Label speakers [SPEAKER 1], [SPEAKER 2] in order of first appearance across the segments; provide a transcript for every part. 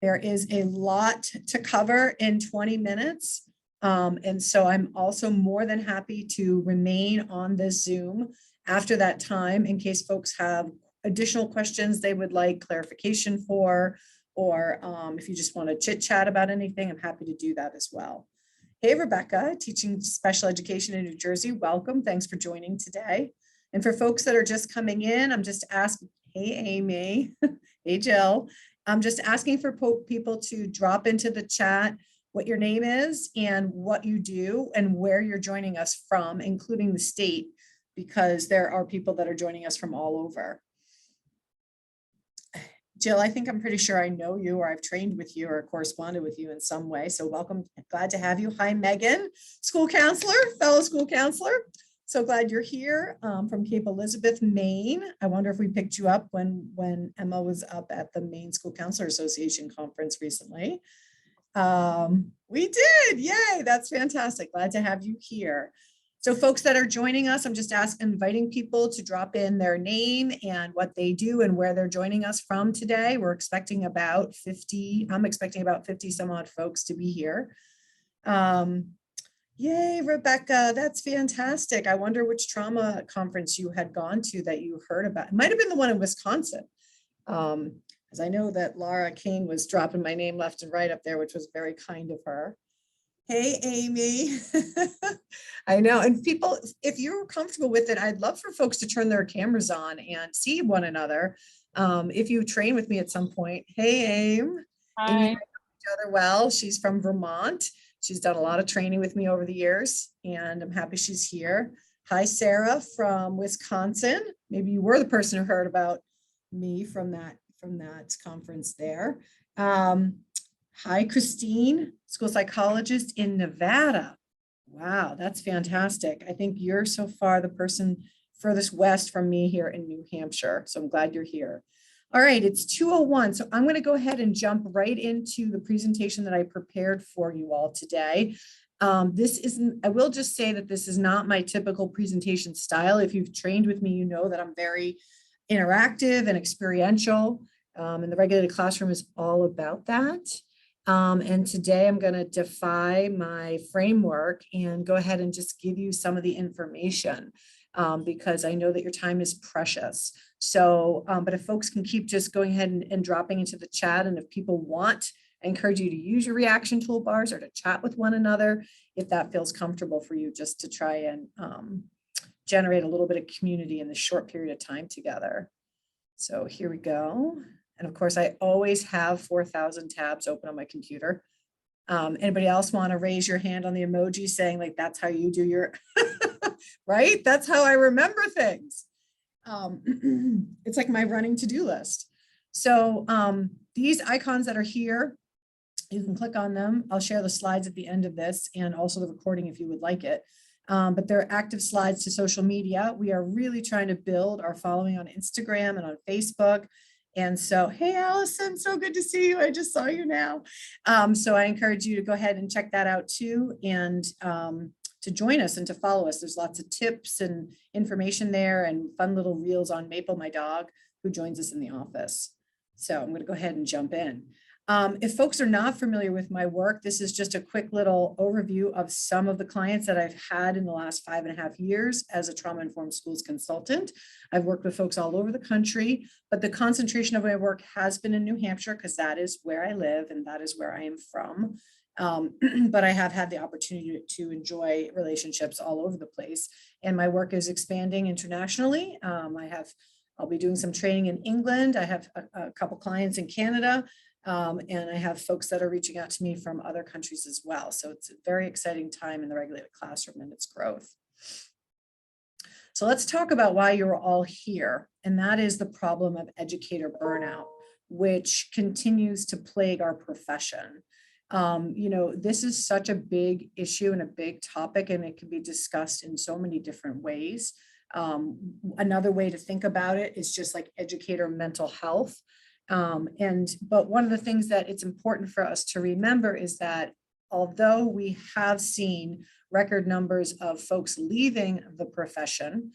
[SPEAKER 1] There is a lot to cover in 20 minutes. And so I'm also more than happy to remain on this Zoom after that time in case folks have additional questions they would like clarification for, or if you just want to chit chat about anything, I'm happy to do that as well. Hey, Rebecca, teaching special education in New Jersey. Welcome. Thanks for joining today. And for folks that are just coming in, I'm just asking, hey, Amy, hey, Jill. I'm just asking for people to drop into the chat what your name is and what you do and where you're joining us from, including the state, because there are people that are joining us from all over. Jill, I think I'm pretty sure I know you, or I've trained with you or corresponded with you in some way. So welcome, glad to have you. Hi, Megan, school counselor, fellow school counselor. So glad you're here from Cape Elizabeth, Maine. I wonder if we picked you up when Emma was up at the Maine School Counselor Association conference recently. We did, yay, that's fantastic. Glad to have you here. So folks that are joining us, I'm just inviting people to drop in their name and what they do and where they're joining us from today. We're expecting about 50, I'm expecting about 50 some odd folks to be here. Yay, Rebecca, that's fantastic. I wonder which trauma conference you had gone to that you heard about. It might have been the one in Wisconsin. Because I know that Laura King was dropping my name left and right up there, which was very kind of her. Hey, Amy. I know. And people, if you're comfortable with it, I'd love for folks to turn their cameras on and see one another. If you train with me at some point. Hey, Aim.
[SPEAKER 2] Hi.
[SPEAKER 1] Amy and I know each other well. She's from Vermont. She's done a lot of training with me over the years, and I'm happy she's here. Hi, Sarah from Wisconsin. Maybe you were the person who heard about me from that conference there. Hi, Christine, school psychologist in Nevada. Wow, that's fantastic. I think you're so far the person furthest west from me here in New Hampshire. So I'm glad you're here. All right, it's 2:01. So I'm going to go ahead and jump right into the presentation that I prepared for you all today. This isn't, I will just say that this is not my typical presentation style. If you've trained with me, you know that I'm very interactive and experiential. And the regulated classroom is all about that. And today I'm going to defy my framework and go ahead and just give you some of the information because I know that your time is precious. So, but if folks can keep just going ahead and dropping into the chat, and if people want, I encourage you to use your reaction toolbars or to chat with one another if that feels comfortable for you, just to try and generate a little bit of community in this short period of time together. So here we go. And of course, I always have 4,000 tabs open on my computer. Anybody else want to raise your hand on the emoji saying like, that's how you do your, right? That's how I remember things. It's like my running to-do list. So these icons that are here, you can click on them. I'll share the slides at the end of this and also the recording if you would like it. But they're active slides to social media. We are really trying to build our following on Instagram and on Facebook. And so, hey, Allison, so good to see you. I just saw you now. So I encourage you to go ahead and check that out too, and to join us and to follow us. There's lots of tips and information there and fun little reels on Maple, my dog, who joins us in the office. So I'm going to go ahead and jump in. If folks are not familiar with my work, this is just a quick little overview of some of the clients that I've had in the last 5.5 years as a trauma-informed schools consultant. I've worked with folks all over the country, but the concentration of my work has been in New Hampshire because that is where I live and that is where I am from. But I have had the opportunity to enjoy relationships all over the place, and my work is expanding internationally. I'll be doing some training in England. I have a couple clients in Canada. And I have folks that are reaching out to me from other countries as well. So it's a very exciting time in the regulated classroom and its growth. So let's talk about why you're all here. And that is the problem of educator burnout, which continues to plague our profession. You know, this is such a big issue and a big topic, and it can be discussed in so many different ways. Another way to think about it is just like educator mental health. But one of the things that it's important for us to remember is that although we have seen record numbers of folks leaving the profession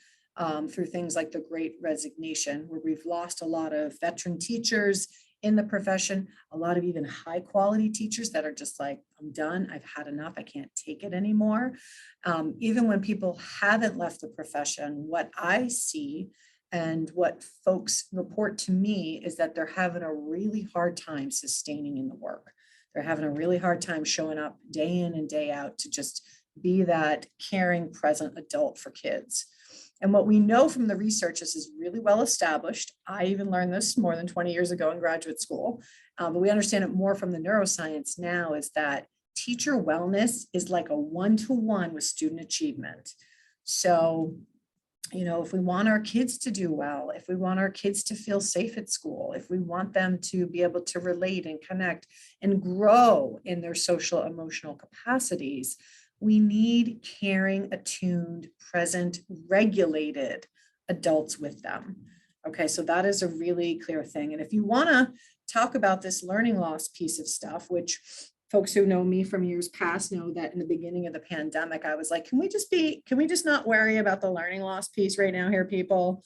[SPEAKER 1] through things like the Great Resignation, where we've lost a lot of veteran teachers in the profession, a lot of even high quality teachers that are just like, I'm done, I've had enough, I can't take it anymore. Even when people haven't left the profession, what I see and what folks report to me is that they're having a really hard time sustaining in the work. They're having a really hard time showing up day in and day out to just be that caring, present adult for kids. And what we know from the research, this is really well established. I even learned this more than 20 years ago in graduate school, but we understand it more from the neuroscience now, is that teacher wellness is like a one-to-one with student achievement. So, if we want our kids to do well, if we want our kids to feel safe at school, if we want them to be able to relate and connect and grow in their social emotional capacities, we need caring, attuned, present, regulated adults with them. Okay, so that is a really clear thing. And if you want to talk about this learning loss piece of stuff, which folks who know me from years past know that in the beginning of the pandemic, I was like, can we just not worry about the learning loss piece right now here, people?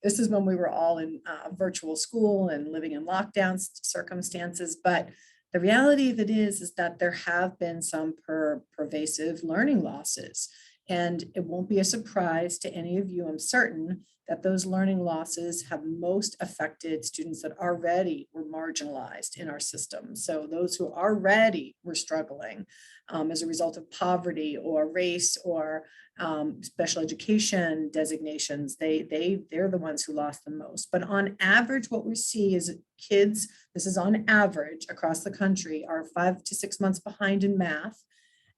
[SPEAKER 1] This is when we were all in virtual school and living in lockdown circumstances. But the reality of it is that there have been some pervasive learning losses. And it won't be a surprise to any of you, I'm certain, that those learning losses have most affected students that already were marginalized in our system. So those who already were struggling as a result of poverty or race or special education designations, they're the ones who lost the most. But on average, what we see is kids, this is on average across the country, are 5 to 6 months behind in math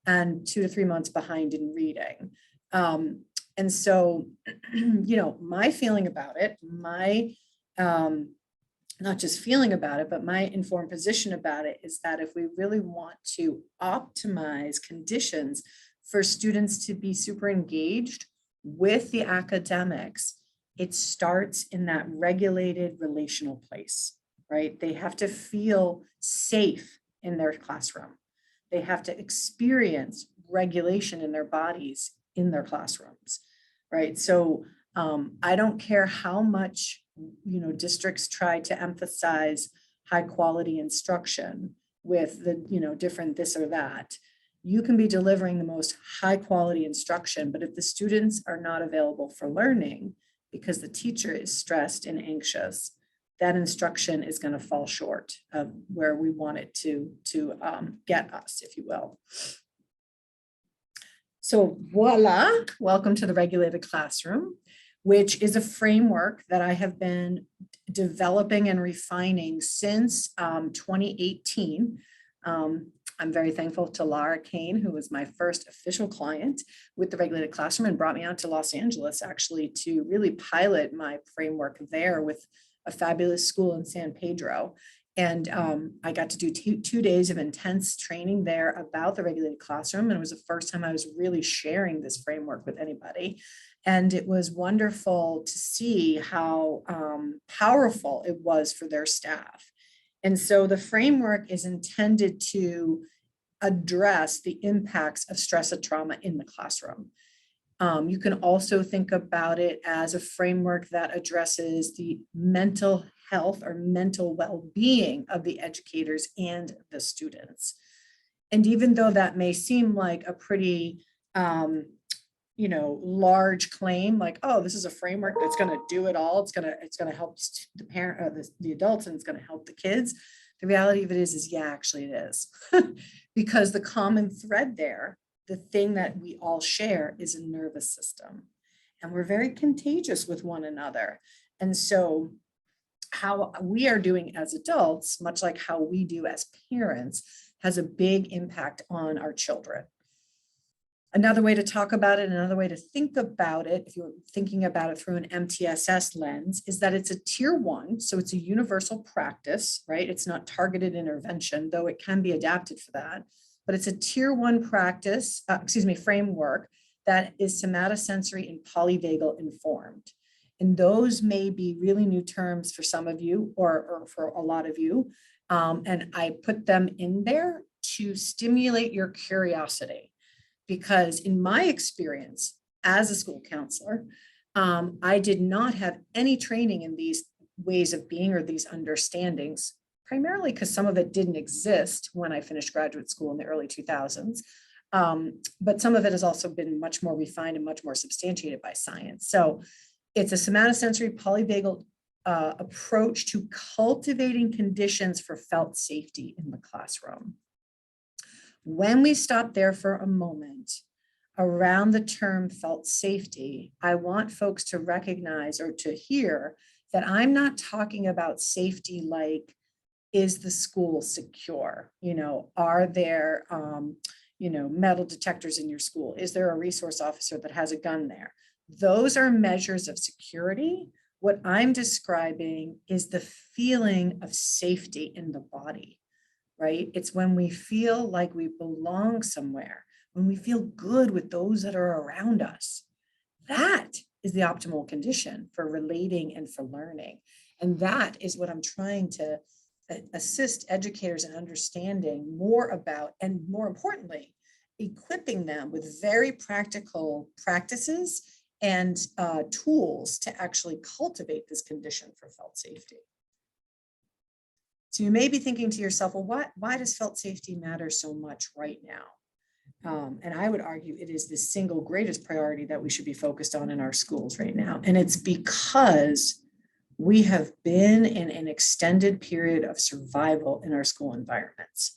[SPEAKER 1] and 2 to 3 months behind in reading. And so, my feeling about it, my not just feeling about it, but my informed position about it is that if we really want to optimize conditions for students to be super engaged with the academics, it starts in that regulated relational place, right? They have to feel safe in their classroom. They have to experience regulation in their bodies in their classrooms, right? So I don't care how much, districts try to emphasize high quality instruction with the, different this or that. You can be delivering the most high quality instruction, but if the students are not available for learning because the teacher is stressed and anxious, that instruction is going to fall short of where we want it to get us, if you will. So voila, welcome to the Regulated Classroom, which is a framework that I have been developing and refining since 2018. I'm very thankful to Laura Kane, who was my first official client with the Regulated Classroom and brought me out to Los Angeles actually to really pilot my framework there with a fabulous school in San Pedro. And I got to do two days of intense training there about the Regulated Classroom. And it was the first time I was really sharing this framework with anybody. And it was wonderful to see how powerful it was for their staff. And so the framework is intended to address the impacts of stress and trauma in the classroom. You can also think about it as a framework that addresses the mental health or mental well-being of the educators and the students. And even though that may seem like a pretty, large claim, like, oh, this is a framework that's going to do it all. It's going to help the parent, or the adults, and it's going to help the kids. The reality of it is yeah, actually it is, because the common thread there, the thing that we all share, is a nervous system, and we're very contagious with one another. And so how we are doing as adults, much like how we do as parents, has a big impact on our children. Another way to talk about it, another way to think about it, if you're thinking about it through an MTSS lens, is that it's a tier 1. So it's a universal practice, right? It's not targeted intervention, though it can be adapted for that. But it's a tier 1 practice, framework that is somatosensory and polyvagal informed. And those may be really new terms for some of you or for a lot of you. And I put them in there to stimulate your curiosity. Because in my experience as a school counselor, I did not have any training in these ways of being or these understandings, primarily because some of it didn't exist when I finished graduate school in the early 2000s. But some of it has also been much more refined and much more substantiated by science. So it's a somatosensory polyvagal approach to cultivating conditions for felt safety in the classroom. When we stop there for a moment around the term felt safety, I want folks to recognize or to hear that I'm not talking about safety like, is the school secure? You know, are there, metal detectors in your school? Is there a resource officer that has a gun there? Those are measures of security. What I'm describing is the feeling of safety in the body, right? It's when we feel like we belong somewhere, when we feel good with those that are around us. That is the optimal condition for relating and for learning. And that is what I'm trying to assist educators in understanding more about, and more importantly, equipping them with very practical practices and tools to actually cultivate this condition for felt safety. So you may be thinking to yourself, well, why does felt safety matter so much right now? And I would argue it is the single greatest priority that we should be focused on in our schools right now. And it's because we have been in an extended period of survival in our school environments.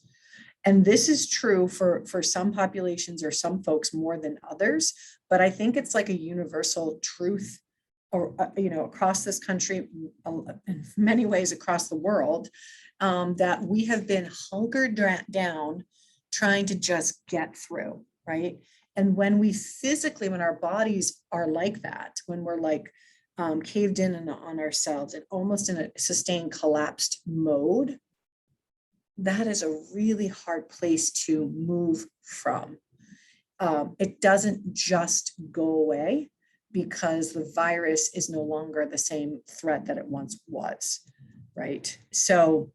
[SPEAKER 1] And this is true for some populations or some folks more than others, but I think it's like a universal truth, or across this country, in many ways across the world, that we have been hunkered down trying to just get through, right? And when our bodies are like that, when we're like caved in on ourselves and almost in a sustained collapsed mode, that is a really hard place to move from. It doesn't just go away because the virus is no longer the same threat that it once was, right? So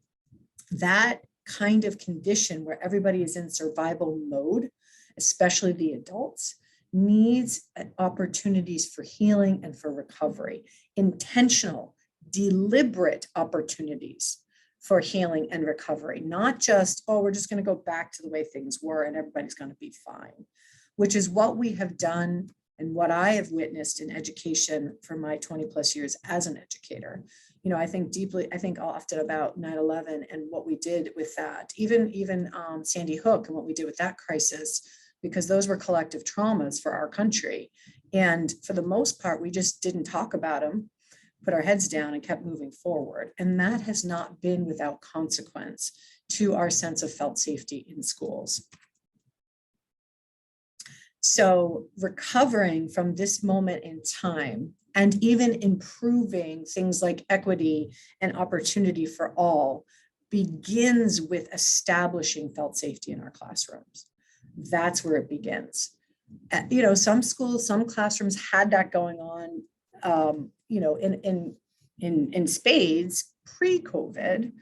[SPEAKER 1] that kind of condition where everybody is in survival mode, especially the adults, needs opportunities for healing and for recovery, intentional, deliberate opportunities for healing and recovery, not just, oh, we're just going to go back to the way things were and everybody's going to be fine, which is what we have done and what I have witnessed in education for my 20 plus years as an educator. I think often about 9/11 and what we did with that, even Sandy Hook and what we did with that crisis, because those were collective traumas for our country. And for the most part, we just didn't talk about them, put our heads down and kept moving forward. And that has not been without consequence to our sense of felt safety in schools. So recovering from this moment in time and even improving things like equity and opportunity for all begins with establishing felt safety in our classrooms. That's where it begins. Some schools, some classrooms had that going on, in spades pre-COVID.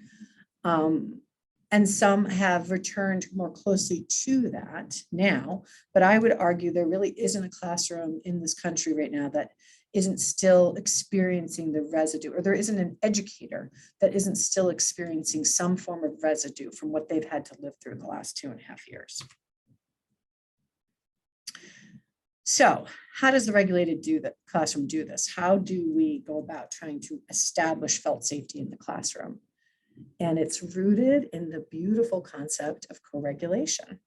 [SPEAKER 1] And some have returned more closely to that now, but I would argue there really isn't a classroom in this country right now that isn't still experiencing the residue, or there isn't an educator that isn't still experiencing some form of residue from what they've had to live through the last 2.5 years. So how does the regulated classroom do this? How do we go about trying to establish felt safety in the classroom? And it's rooted in the beautiful concept of co-regulation.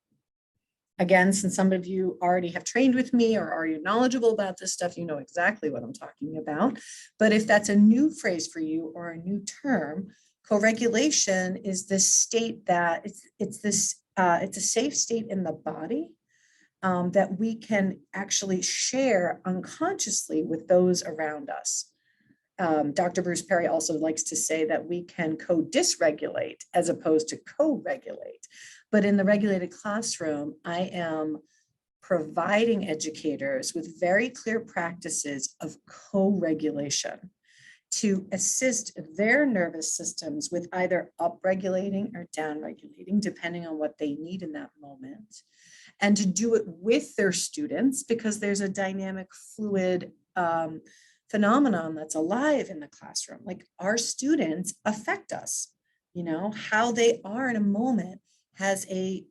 [SPEAKER 1] Again, since some of you already have trained with me or are you knowledgeable about this stuff, you know exactly what I'm talking about. But if that's a new phrase for you or a new term, co-regulation is this state that it's a safe state in the body that we can actually share unconsciously with those around us. Dr. Bruce Perry also likes to say that we can co-dysregulate as opposed to co-regulate. But in the regulated classroom, I am providing educators with very clear practices of co-regulation to assist their nervous systems with either upregulating or downregulating, depending on what they need in that moment, and to do it with their students because there's a dynamic, fluid phenomenon that's alive in the classroom. Like our students affect us, you know, how they are in a moment has a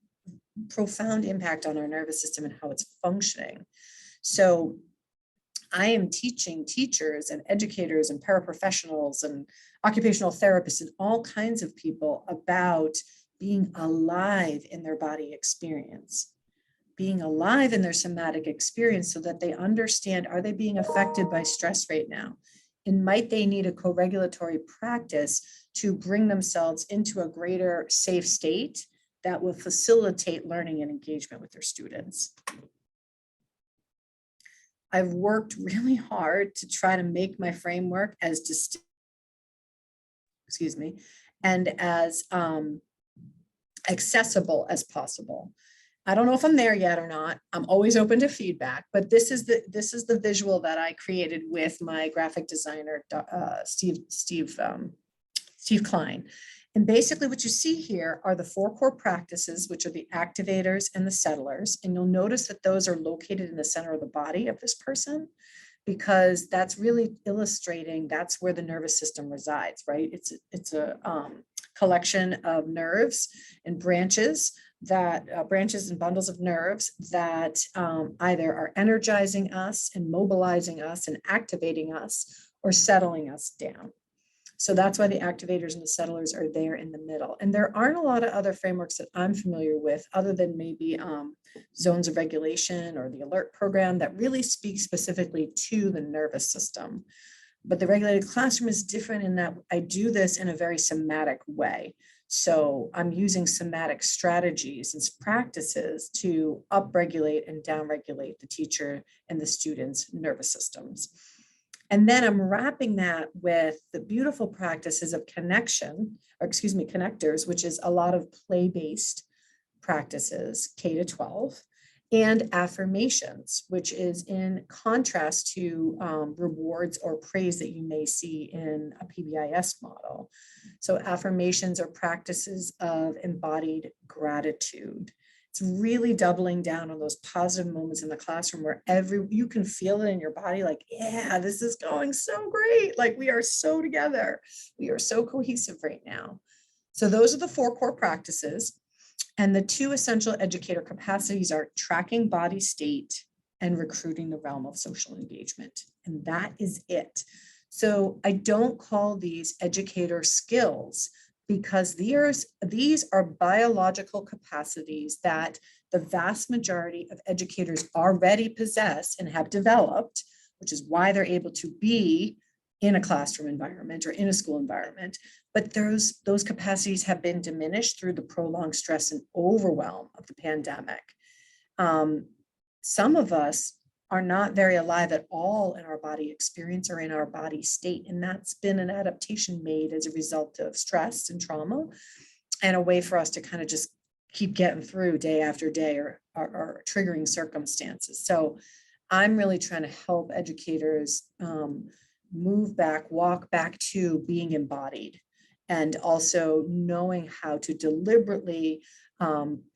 [SPEAKER 1] profound impact on our nervous system and how it's functioning. So I am teaching teachers and educators and paraprofessionals and occupational therapists and all kinds of people about being alive in their body experience, being alive in their somatic experience so that they understand, are they being affected by stress right now? And might they need a co-regulatory practice to bring themselves into a greater safe state that will facilitate learning and engagement with their students? I've worked really hard to try to make my framework as distinct, and as accessible as possible. I don't know if I'm there yet or not. I'm always open to feedback, but this is the visual that I created with my graphic designer, Steve Klein. And basically what you see here are the 4 core practices, which are the activators and the settlers. And you'll notice that those are located in the center of the body of this person, because that's really illustrating that's where the nervous system resides, right? It's a collection of nerves and branches and bundles of nerves that either are energizing us and mobilizing us and activating us or settling us down. So that's why the activators and the settlers are there in the middle. And there aren't a lot of other frameworks that I'm familiar with other than maybe zones of regulation or the alert program that really speak specifically to the nervous system. But the regulated classroom is different in that I do this in a very somatic way. So I'm using somatic strategies and practices to upregulate and downregulate the teacher and the students' nervous systems. And then I'm wrapping that with the beautiful practices of connectors, which is a lot of play-based practices, K to 12, and affirmations, which is in contrast to rewards or praise that you may see in a PBIS model. So affirmations are practices of embodied gratitude. It's really doubling down on those positive moments in the classroom where you can feel it in your body, like, yeah, this is going so great. Like we are so together. We are so cohesive right now. So those are the 4 core practices. And the 2 essential educator capacities are tracking body state and recruiting the realm of social engagement. And that is it. So I don't call these educator skills, because these are biological capacities that the vast majority of educators already possess and have developed, which is why they're able to be in a classroom environment or in a school environment. But those capacities have been diminished through the prolonged stress and overwhelm of the pandemic. Some of us are not very alive at all in our body experience or in our body state. And that's been an adaptation made as a result of stress and trauma, and a way for us to kind of just keep getting through day after day or triggering circumstances. So I'm really trying to help educators walk back to being embodied, and also knowing how to deliberately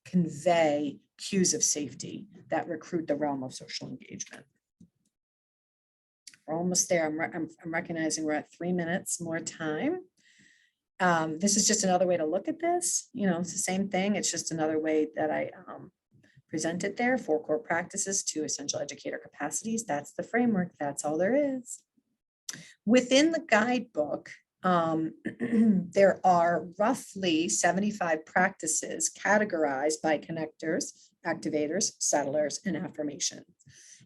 [SPEAKER 1] convey cues of safety that recruit the realm of social engagement. We're almost there. I'm recognizing we're at 3 minutes more time. This is just another way to look at this. You know, it's the same thing. It's just another way that I present it there. 4 core practices, 2 essential educator capacities. That's the framework. That's all there is. Within the guidebook, there are roughly 75 practices categorized by connectors, activators, settlers, and affirmations.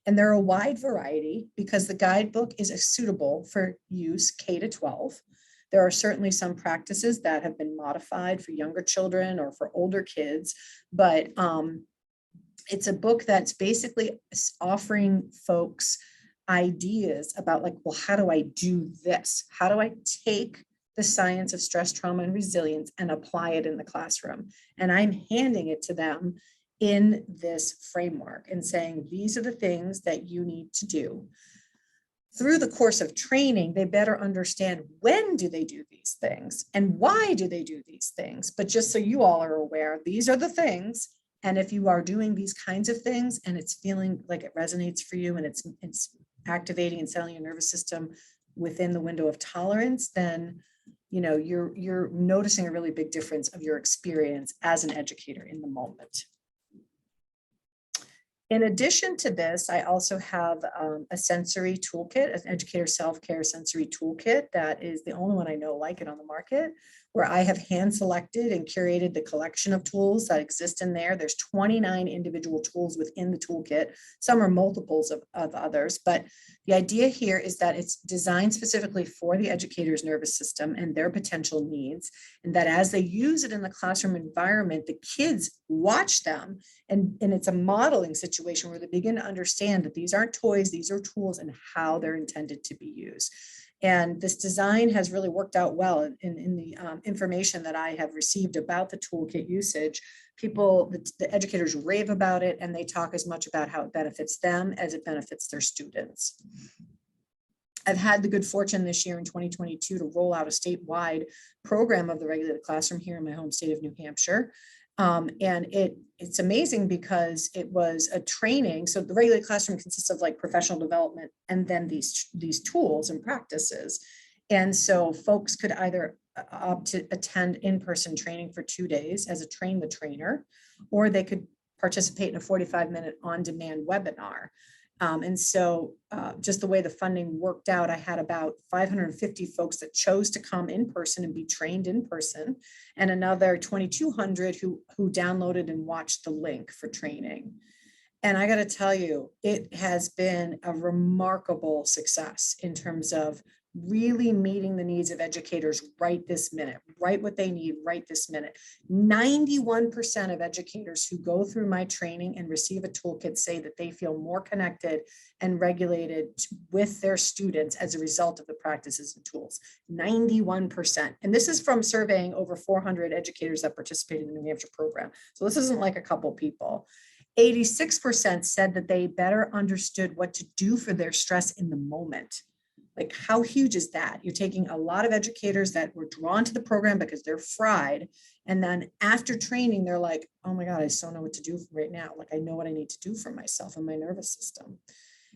[SPEAKER 1] And they're a wide variety because the guidebook is suitable for use K to 12. There are certainly some practices that have been modified for younger children or for older kids, but it's a book that's basically offering folks ideas about, like, well, how do I do this? How do I take the science of stress, trauma, and resilience and apply it in the classroom? And I'm handing it to them in this framework and saying, these are the things that you need to do. Through the course of training, they better understand when do they do these things and why do they do these things. But just so you all are aware, these are the things. And if you are doing these kinds of things and it's feeling like it resonates for you and it's activating and settling your nervous system within the window of tolerance, then you're noticing a really big difference of your experience as an educator in the moment. In addition to this, I also have a sensory toolkit, an educator self-care sensory toolkit that is the only one I know like it on the market, where I have hand selected and curated the collection of tools that exist in there. There's 29 individual tools within the toolkit. Some are multiples of others, but the idea here is that it's designed specifically for the educator's nervous system and their potential needs, and that as they use it in the classroom environment, the kids watch them, and it's a modeling situation where they begin to understand that these aren't toys, these are tools, and how they're intended to be used. And this design has really worked out well in the information that I have received about the toolkit usage. The educators rave about it, and they talk as much about how it benefits them as it benefits their students. I've had the good fortune this year in 2022 to roll out a statewide program of the regulated classroom here in my home state of New Hampshire. And it's amazing because it was a training. So the regulated classroom consists of like professional development and then these tools and practices. And so folks could either opt to attend in-person training for 2 days as a train the trainer, or they could participate in a 45-minute on-demand webinar. And so just the way the funding worked out, I had about 550 folks that chose to come in person and be trained in person, and another 2,200 who downloaded and watched the link for training. And I got to tell you, it has been a remarkable success in terms of really meeting the needs of educators right this minute, right what they need right this minute. 91% of educators who go through my training and receive a toolkit say that they feel more connected and regulated with their students as a result of the practices and tools. 91%. And this is from surveying over 400 educators that participated in the New Hampshire program. So this isn't like a couple people. 86% said that they better understood what to do for their stress in the moment. Like, how huge is that? You're taking a lot of educators that were drawn to the program because they're fried. And then after training, they're like, oh my God, I just don't know what to do right now. Like, I know what I need to do for myself and my nervous system.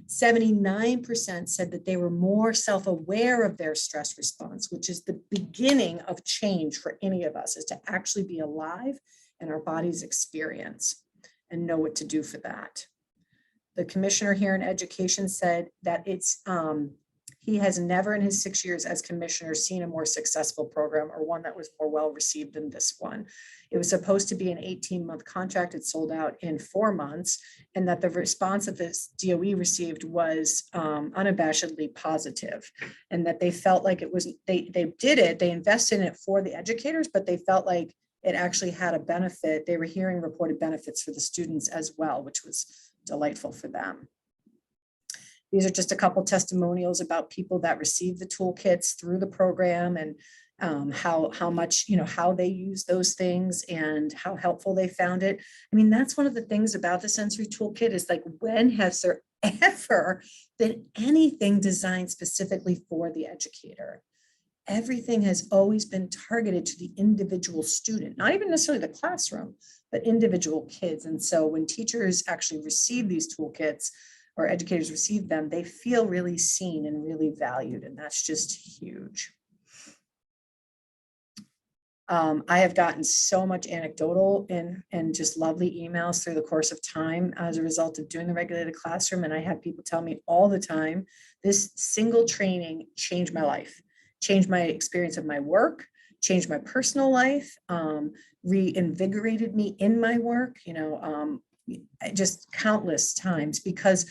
[SPEAKER 1] 79% said that they were more self-aware of their stress response, which is the beginning of change for any of us, is to actually be alive in our body's experience and know what to do for that. The commissioner here in education said that he has never in his 6 years as commissioner seen a more successful program or one that was more well received than this one. It was supposed to be an 18-month contract. It sold out in 4 months, and that the response that this DOE received was unabashedly positive, and that they felt like it was, they did it, they invested in it for the educators, but they felt like it actually had a benefit. They were hearing reported benefits for the students as well, which was delightful for them. These are just a couple testimonials about people that received the toolkits through the program, and how much, how they use those things and how helpful they found it. I mean, that's one of the things about the sensory toolkit is like, when has there ever been anything designed specifically for the educator? Everything has always been targeted to the individual student, not even necessarily the classroom, but individual kids. And so when teachers actually receive these toolkits, or educators receive them, they feel really seen and really valued, and that's just huge. I have gotten so much anecdotal and just lovely emails through the course of time as a result of doing the regulated classroom, and I have people tell me all the time, this single training changed my life, changed my experience of my work, changed my personal life, reinvigorated me in my work, just countless times, because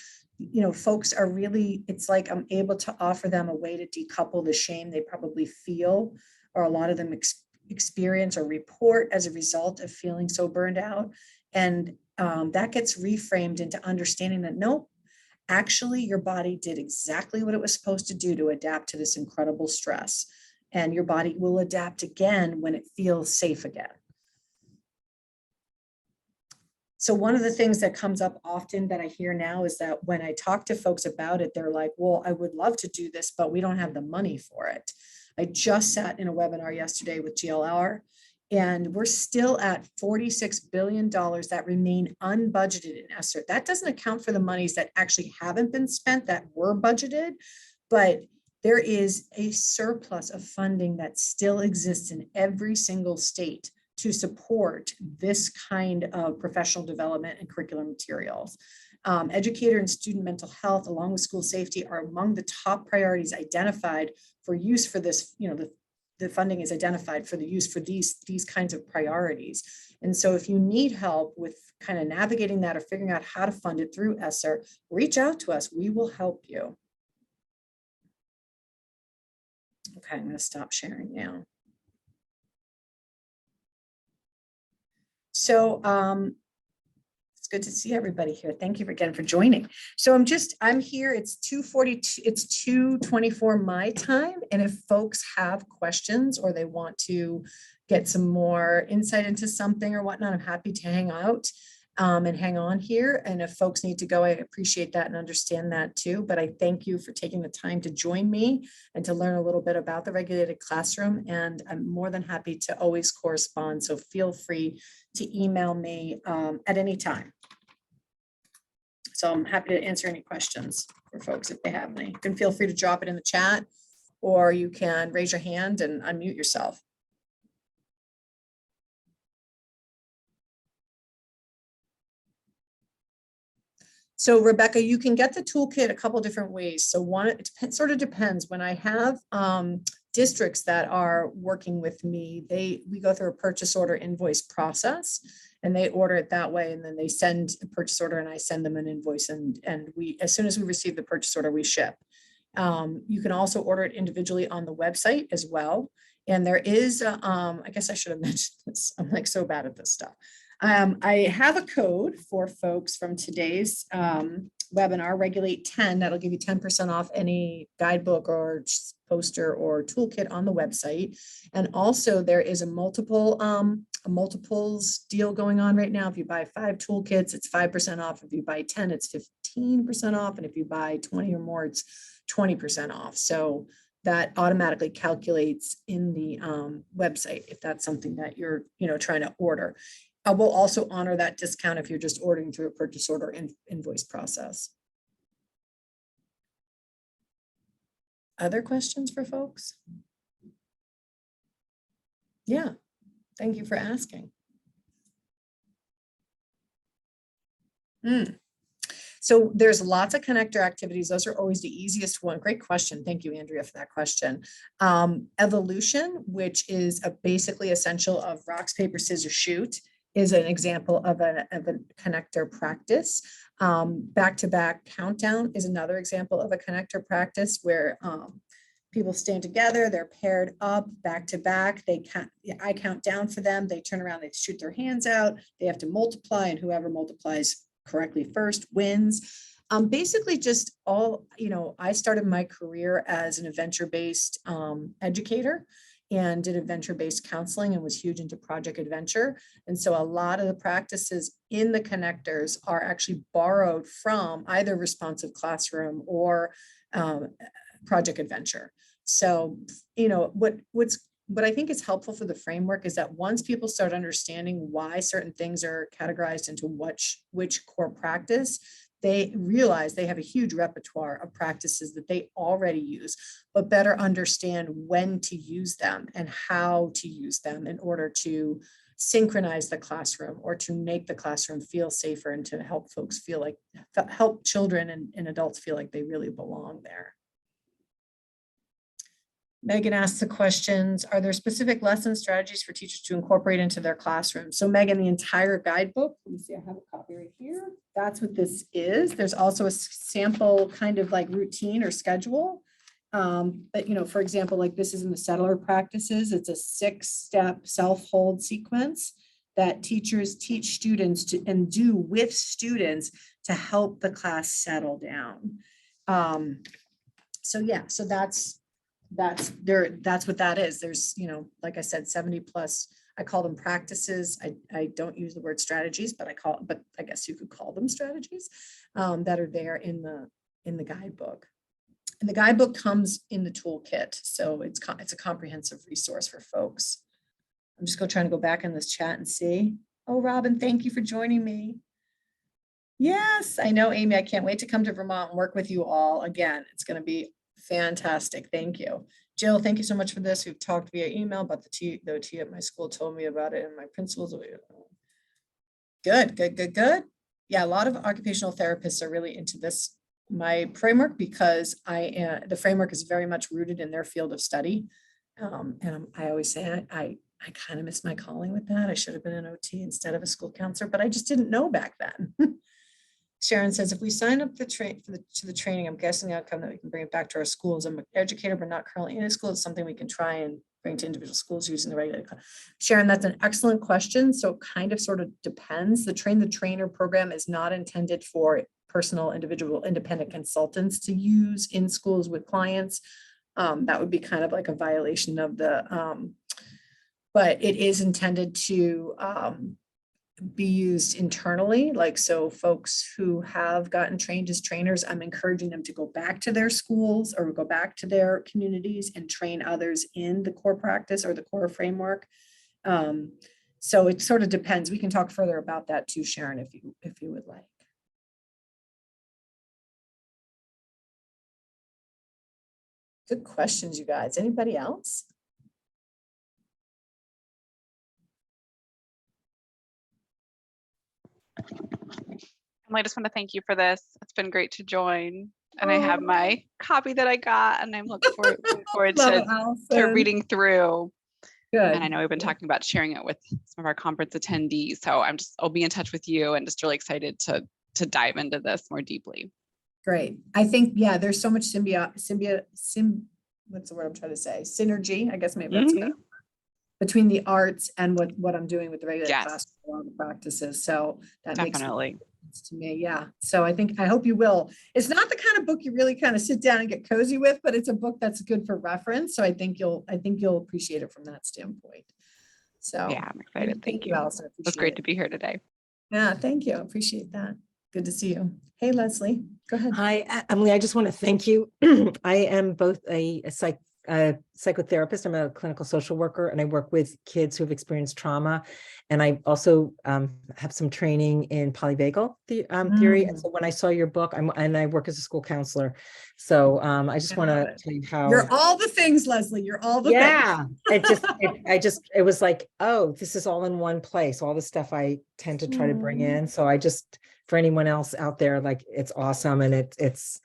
[SPEAKER 1] folks are really, it's like I'm able to offer them a way to decouple the shame they probably feel, or a lot of them experience or report as a result of feeling so burned out. And that gets reframed into understanding that, nope, actually your body did exactly what it was supposed to do to adapt to this incredible stress. And your body will adapt again when it feels safe again. So one of the things that comes up often that I hear now is that when I talk to folks about it, they're like, well, I would love to do this, but we don't have the money for it. I just sat in a webinar yesterday with GLR, And we're still at $46 billion that remain unbudgeted in ESSER. That doesn't account for the monies that actually haven't been spent that were budgeted, but there is a surplus of funding that still exists in every single state to support this kind of professional development and curriculum materials. Educator and student mental health, along with school safety, are among the top priorities identified for use for this, the funding is identified for the use for these kinds of priorities. And so if you need help with kind of navigating that or figuring out how to fund it through ESSER, reach out to us. We will help you. Okay, I'm going to stop sharing now. So it's good to see everybody here. Thank you again for joining. So I'm here. It's 2:42. It's 2:24 my time. And if folks have questions or they want to get some more insight into something or whatnot, I'm happy to hang out and hang on here. And if folks need to go, I appreciate that and understand that too. But I thank you for taking the time to join me and to learn a little bit about the regulated classroom. And I'm more than happy to always correspond. So feel free to email me at any time. So I'm happy to answer any questions for folks if they have any. You can feel free to drop it in the chat, or you can raise your hand and unmute yourself. So Rebecca, you can get the toolkit a couple different ways. So one, it sort of depends. When I have districts that are working with me, we go through a purchase order invoice process, and they order it that way, and then they send a purchase order, and I send them an invoice, and we, as soon as we receive the purchase order, we ship. You can also order it individually on the website as well. And there is, I guess I should have mentioned this. I'm like so bad at this stuff. I have a code for folks from today's webinar, Regulate 10, that'll give you 10% off any guidebook or poster or toolkit on the website. And also there is a multiples deal going on right now. If you buy 5 toolkits, it's 5% off. If you buy 10, it's 15% off. And if you buy 20 or more, it's 20% off. So that automatically calculates in the website if that's something that you're trying to order. I will also honor that discount if you're just ordering through a purchase order invoice process. Other questions for folks? Yeah, thank you for asking. So there's lots of connector activities. Those are always the easiest one. Great question. Thank you, Andrea, for that question. Evolution, which is basically essential of rocks, paper, scissors, shoot, is an example of a connector practice. Back-to-back countdown is another example of a connector practice where people stand together, they're paired up back-to-back. I count down for them. They turn around, they shoot their hands out. They have to multiply, and whoever multiplies correctly first wins. Basically just all, I started my career as an adventure-based educator and did adventure-based counseling and was huge into Project Adventure. And so a lot of the practices in the connectors are actually borrowed from either Responsive Classroom or Project Adventure. So, what I think is helpful for the framework is that once people start understanding why certain things are categorized into which core practice, they realize they have a huge repertoire of practices that they already use, but better understand when to use them and how to use them in order to synchronize the classroom or to make the classroom feel safer and to help folks help children and adults feel like they really belong there. Megan asks the questions, are there specific lesson strategies for teachers to incorporate into their classroom? So Megan, the entire guidebook, let me see, I have a copy right here. That's what this is. There's also a sample kind of like routine or schedule. But for example, like this is in the settler practices. It's a 6-step self-hold sequence that teachers teach students to and do with students to help the class settle down. So that's what that is. There's, like I said, 70 plus, I call them practices. I don't use the word strategies, but I guess you could call them strategies that are there in the guidebook. And the guidebook comes in the toolkit. So it's a comprehensive resource for folks. I'm just trying to go back in this chat and see. Oh, Robin, thank you for joining me. Yes, I know, Amy. I can't wait to come to Vermont and work with you all again. It's going to be fantastic. Thank you. Jill, thank you so much for this. We've talked via email about the OT at my school, told me about it, and my principals. Good, good, good, good. Yeah, a lot of occupational therapists are really into this, my framework, because the framework is very much rooted in their field of study. And I always say I kind of miss my calling with that. I should have been an OT instead of a school counselor, but I just didn't know back then. Sharon says, if we sign up to the training, I'm guessing the outcome that we can bring it back to our schools. I'm an educator, but not currently in a school. It's something we can try and bring to individual schools using the regulated class. Sharon, that's an excellent question. So it kind of sort of depends. The train the trainer program is not intended for personal, individual, independent consultants to use in schools with clients. That would be kind of like a violation of the, but it is intended to be used internally. Like, so folks who have gotten trained as trainers, I'm encouraging them to go back to their schools or go back to their communities and train others in the core practice or the core framework. So it sort of depends. We can talk further about that too, Sharon, if you would like. Good questions, you guys. Anybody else?
[SPEAKER 2] I just want to thank you for this. It's been great to join. And I have my copy that I got, and I'm looking forward to reading through.
[SPEAKER 1] Good.
[SPEAKER 2] And I know we've been talking about sharing it with some of our conference attendees. So I'll be in touch with you, and just really excited to dive into this more deeply.
[SPEAKER 1] Great. I think, yeah, there's so much what's the word I'm trying to say? Synergy, I guess maybe that's good. Between the arts and what I'm doing with the regular class practices. So that
[SPEAKER 2] definitely
[SPEAKER 1] makes sense to me. Yeah. So I hope you will. It's not the kind of book you really kind of sit down and get cozy with, but it's a book that's good for reference. So I think you'll appreciate it from that standpoint. So
[SPEAKER 2] yeah, I'm excited. Thank you.
[SPEAKER 1] Allison.
[SPEAKER 2] It was great to be here today.
[SPEAKER 1] Yeah, thank you. I appreciate that. Good to see you. Hey, Leslie, go ahead.
[SPEAKER 3] Hi, Emily. I just want to thank you. I am both a psychotherapist. I'm a clinical social worker, and I work with kids who have experienced trauma. And I also have some training in polyvagal theory. And so when I saw your book, I work as a school counselor. So I just want to tell you how
[SPEAKER 1] you're all the things, Leslie. You're all the
[SPEAKER 3] things. It was like, oh, this is all in one place. All the stuff I tend to try to bring in. So for anyone else out there, like, it's awesome, and it's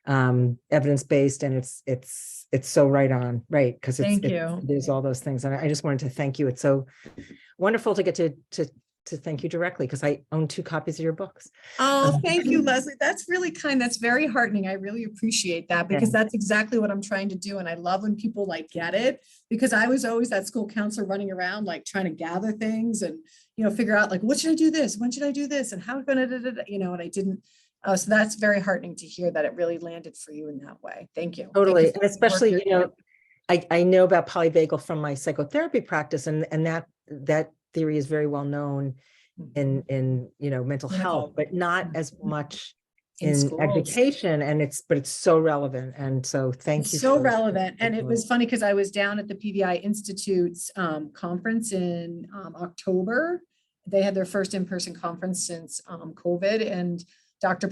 [SPEAKER 3] evidence-based, and it's so right on, right? Because there's all those things. And I just wanted to thank you. It's so wonderful to get to thank you directly, because I own 2 copies of your books.
[SPEAKER 1] Oh, thank you, Leslie. That's really kind. That's very heartening. I really appreciate that, because that's exactly what I'm trying to do. And I love when people get it, because I was always that school counselor running around, trying to gather things and, figure out what should I do this? When should I do this? And how can I, and I didn't. So that's very heartening to hear that it really landed for you in that way. Thank you.
[SPEAKER 3] Totally. And especially, I know about polyvagal from my psychotherapy practice, and that theory is very well known in mental health, but not as much in education. But it's so relevant. And so thank you.
[SPEAKER 1] So relevant. And it was funny, because I was down at the PVI Institute's conference in October. They had their first in-person conference since COVID, and Dr.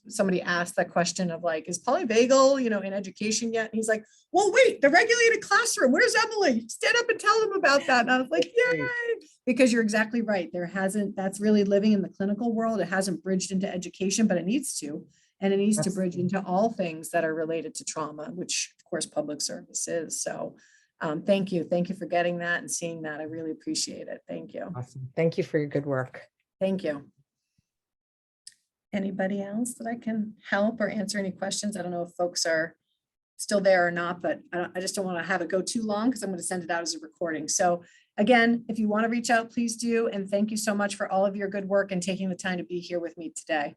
[SPEAKER 1] somebody asked that question of is polyvagal, in education yet? And he's like, well, wait, the regulated classroom, where's Emily? Stand up and tell them about that. And I was like, yay, because you're exactly right. That's really living in the clinical world. It hasn't bridged into education, but it needs to, and it needs to bridge into all things that are related to trauma, which of course public service is. So thank you. Thank you for getting that and seeing that. I really appreciate it. Thank you.
[SPEAKER 3] Awesome. Thank you for your good work.
[SPEAKER 1] Thank you. Anybody else that I can help or answer any questions? I don't know if folks are still there or not, but I just don't want to have it go too long, because I'm going to send it out as a recording. So again, if you want to reach out, please do. And thank you so much for all of your good work and taking the time to be here with me today.